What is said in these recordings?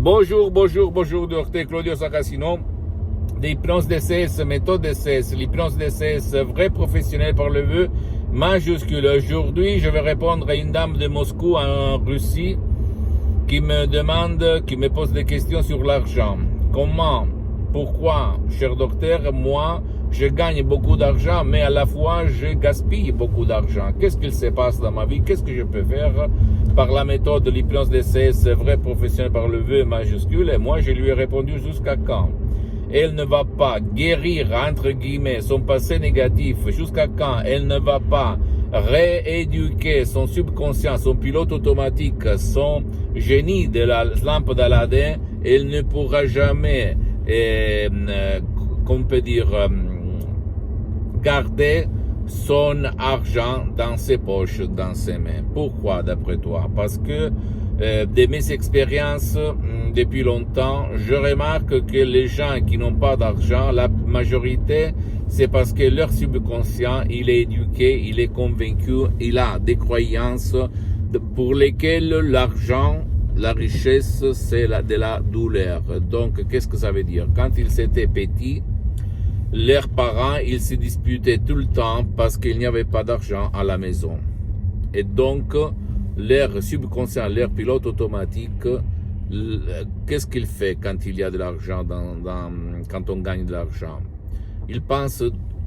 Bonjour, docteur Claudio Saracino. L'hypnose DCS, méthode DCS, l'hypnose DCS, vrai professionnel par le vœu majuscule. Aujourd'hui, je vais répondre à une dame de Moscou en Russie qui me pose des questions sur l'argent. Comment, pourquoi, cher docteur, moi, je gagne beaucoup d'argent, mais à la fois, je gaspille beaucoup d'argent. Qu'est-ce qu'il se passe dans ma vie? Qu'est-ce que je peux faire par la méthode de l'hypnose DCS, vrai professionnel par le vœu majuscule? Et moi, je lui ai répondu jusqu'à quand? Elle ne va pas guérir, entre guillemets, son passé négatif, jusqu'à quand elle ne va pas rééduquer son subconscient, son pilote automatique, son génie de la lampe d'Aladin, elle ne pourra jamais, qu'on peut dire, garder son argent dans ses poches, dans ses mains. Pourquoi, d'après toi? Parce que de mes expériences depuis longtemps, je remarque que les gens qui n'ont pas d'argent, la majorité, c'est parce que leur subconscient, il est éduqué, il est convaincu, il a des croyances pour lesquelles l'argent, la richesse, c'est de la douleur. Donc, qu'est-ce que ça veut dire? Quand ils étaient petits, leurs parents, ils se disputaient tout le temps parce qu'il n'y avait pas d'argent à la maison. Et donc, leur subconscient, leur pilote automatique, qu'est-ce qu'il fait quand il y a de l'argent, quand on gagne de l'argent? Il pense,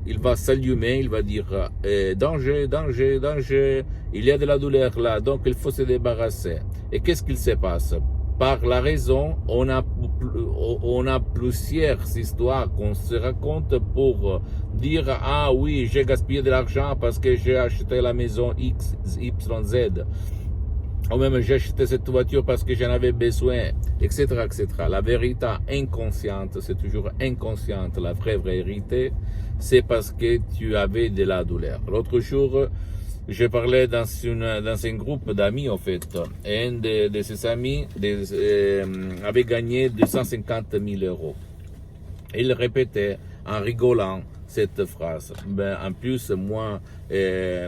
il va s'allumer, il va dire danger, danger, danger, il y a de la douleur là, donc il faut se débarrasser. Et qu'est-ce qu'il se passe? Par la raison, on a plusieurs histoires qu'on se raconte pour dire « Ah oui, j'ai gaspillé de l'argent parce que j'ai acheté la maison X, Y, Z. » Ou même « J'ai acheté cette voiture parce que j'en avais besoin, etc. etc. » La vérité inconsciente, c'est toujours inconsciente. La vraie vérité, c'est parce que tu avais de la douleur. L'autre jour, je parlais dans un groupe d'amis, en fait, et un de ses amis avait gagné 250 000 euros. Il répétait en rigolant cette phrase. Ben, en plus, moi, je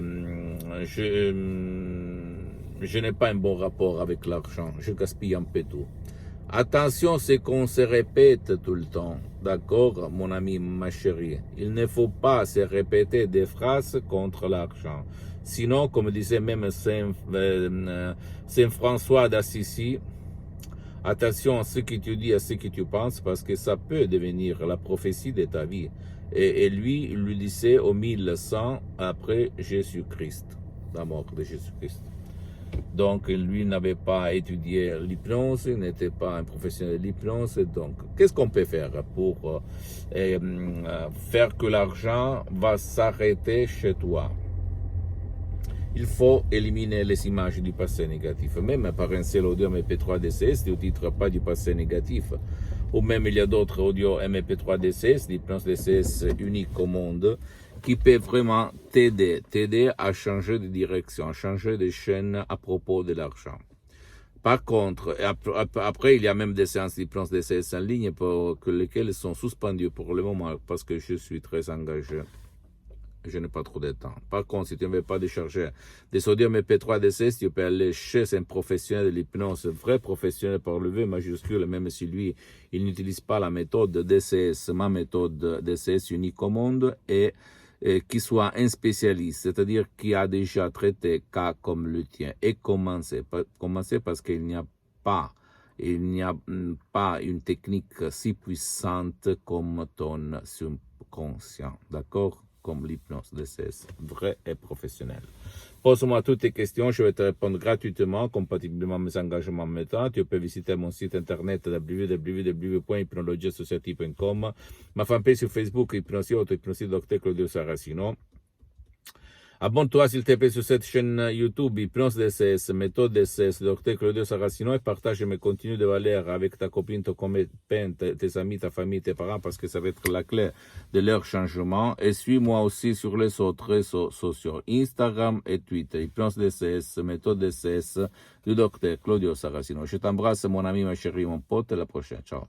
n'ai pas un bon rapport avec l'argent. Je gaspille un peu tout. Attention, c'est qu'on se répète tout le temps. D'accord, mon ami, ma chérie? Il ne faut pas se répéter des phrases contre l'argent. Sinon, comme disait même Saint François d'Assisi, attention à ce que tu dis, à ce que tu penses, parce que ça peut devenir la prophétie de ta vie. Et lui, il lui disait au 1100 après Jésus-Christ, la mort de Jésus-Christ. Donc, lui n'avait pas étudié l'hypnose, il n'était pas un professionnel de l'hypnose. Donc, qu'est-ce qu'on peut faire pour faire que l'argent va s'arrêter chez toi? Il faut éliminer les images du passé négatif. Même par un seul audio MP3 DCS, tu ne titres pas du passé négatif. Ou même il y a d'autres audios MP3 DCS, l'hypnose DCS unique au monde, qui peut vraiment t'aider à changer de direction, à changer de chaîne à propos de l'argent. Par contre, après, il y a même des séances d'hypnose DCS en ligne pour lesquelles sont suspendues pour le moment parce que je suis très engagé. Je n'ai pas trop de temps. Par contre, si tu ne veux pas décharger des sodium MP3 DCS, tu peux aller chez un professionnel de l'hypnose, vrai professionnel par le vœu majuscule, même si lui, il n'utilise pas la méthode DCS, ma méthode DCS unique au monde, et qui soit un spécialiste, c'est-à-dire qui a déjà traité cas comme le tien. Et commencer parce qu'il n'y a pas une technique si puissante comme ton subconscient, d'accord? Comme l'hypnose DCS, vrai et professionnel. Pose-moi toutes tes questions, je vais te répondre gratuitement, compatiblement à mes engagements maintenant. Tu peux visiter mon site internet www.hypnologiassociative.com, ma fanpage sur Facebook, Hypnosie Docteur Claudio Saracino. Abonne-toi s'il te plaît sur cette chaîne YouTube, Hypnose DCS, méthode DCS, Docteur Claudio Saracino, et partage mes contenus de valeur avec ta copine, ton copain, tes amis, ta famille, tes parents, parce que ça va être la clé de leur changement. Et suis-moi aussi sur les autres réseaux sociaux, Instagram et Twitter, Hypnose DCS, méthode DCS, du Docteur Claudio Saracino. Je t'embrasse, mon ami, ma chérie, mon pote, à la prochaine. Ciao.